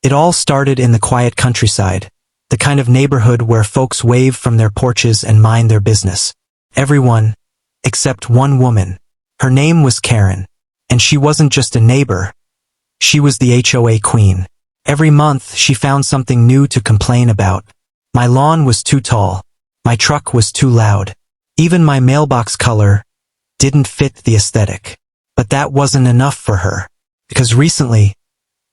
It all started in the quiet countryside, the kind of neighborhood where folks wave from their porches and mind their business. Everyone, except one woman. Her name was Karen, and she wasn't just a neighbor. She was the HOA queen. Every month, she found something new to complain about. My lawn was too tall. My truck was too loud. Even my mailbox color didn't fit the aesthetic. But that wasn't enough for her, because recently,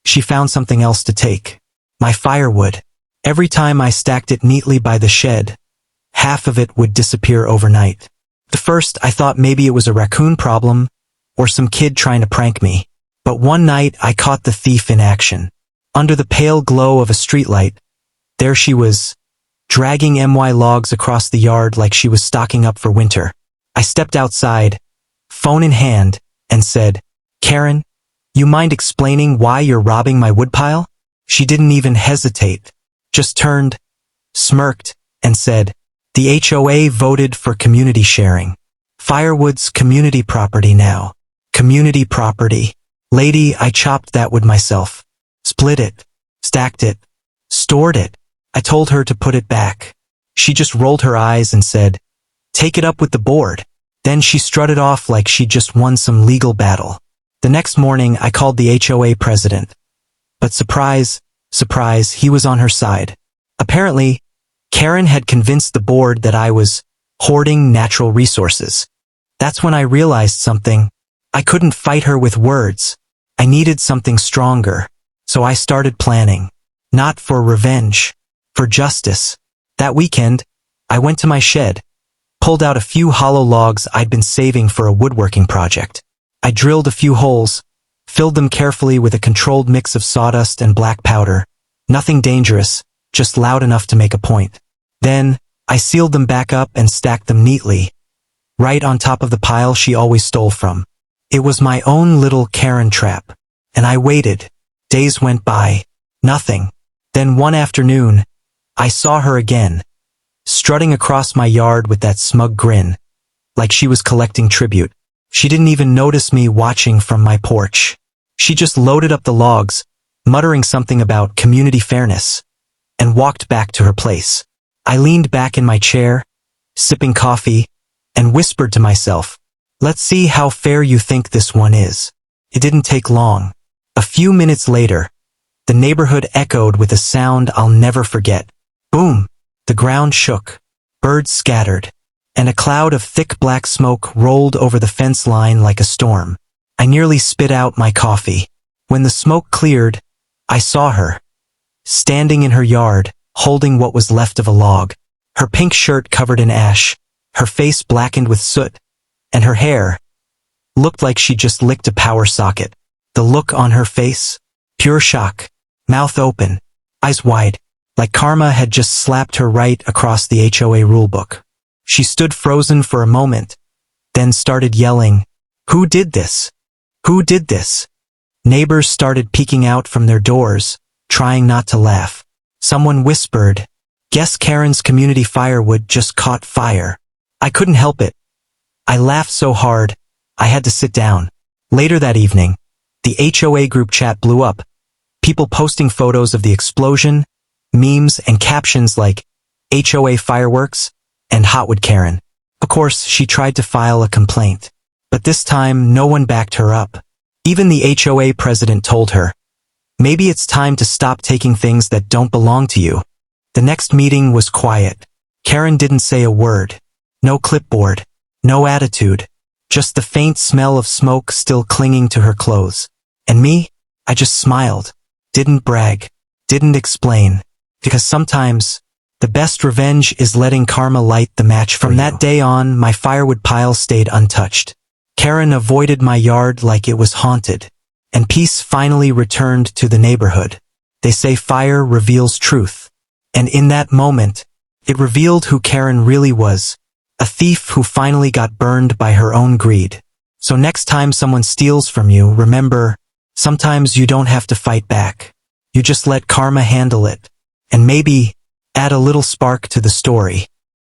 she found something else to take. My firewood. Every time I stacked it neatly by the shed, half of it would disappear overnight. At first, I thought maybe it was a raccoon problem, or some kid trying to prank me. But one night, I caught the thief in action. Under the pale glow of a streetlight, there she was, dragging MY logs across the yard like she was stocking up for winter. I stepped outside, phone in hand, and said, "Karen, you mind explaining why you're robbing my woodpile?" She didn't even hesitate, just turned, smirked, and said, "The HOA voted for community sharing. Firewood's community property now." Community property. Lady, I chopped that wood myself. Split it, stacked it, stored it. I told her to put it back. She just rolled her eyes and said, "Take it up with the board." Then she strutted off like she'd just won some legal battle. The next morning, I called the HOA president. But surprise, surprise, he was on her side. Apparently, Karen had convinced the board that I was hoarding natural resources. That's when I realized something. I couldn't fight her with words. I needed something stronger. So I started planning. Not for revenge, for justice. That weekend, I went to my shed, pulled out a few hollow logs I'd been saving for a woodworking project. I drilled a few holes, filled them carefully with a controlled mix of sawdust and black powder. Nothing dangerous, just loud enough to make a point. Then, I sealed them back up and stacked them neatly, right on top of the pile she always stole from. It was my own little Karen trap. And I waited. Days went by. Nothing. Then one afternoon, I saw her again, strutting across my yard with that smug grin, like she was collecting tribute. She didn't even notice me watching from my porch. She just loaded up the logs, muttering something about community fairness, and walked back to her place. I leaned back in my chair, sipping coffee, and whispered to myself, "Let's see how fair you think this one is." It didn't take long. A few minutes later, the neighborhood echoed with a sound I'll never forget. Boom! The ground shook, birds scattered, and a cloud of thick black smoke rolled over the fence line like a storm. I nearly spit out my coffee. When the smoke cleared, I saw her, standing in her yard, holding what was left of a log. Her pink shirt covered in ash, her face blackened with soot, and her hair looked like she just licked a power socket. The look on her face, pure shock, mouth open, eyes wide, like karma had just slapped her right across the HOA rulebook. She stood frozen for a moment, then started yelling, "Who did this? Who did this?" Neighbors started peeking out from their doors, trying not to laugh. Someone whispered, "Guess Karen's community firewood just caught fire." I couldn't help it. I laughed so hard, I had to sit down. Later that evening, the HOA group chat blew up, people posting photos of the explosion, memes and captions like HOA fireworks and HOA Karen. Of course, she tried to file a complaint, but this time no one backed her up. Even the HOA president told her, "Maybe it's time to stop taking things that don't belong to you." The next meeting was quiet. Karen didn't say a word. No clipboard, no attitude, just the faint smell of smoke still clinging to her clothes. And me? I just smiled, didn't brag, didn't explain, because sometimes the best revenge is letting karma light the match for you. From that day on, my firewood pile stayed untouched. Karen avoided my yard like it was haunted, and peace finally returned to the neighborhood. They say fire reveals truth, and in that moment, it revealed who Karen really was, a thief who finally got burned by her own greed. So next time someone steals from you, remember, sometimes you don't have to fight back. You just let karma handle it, and maybe add a little spark to the story.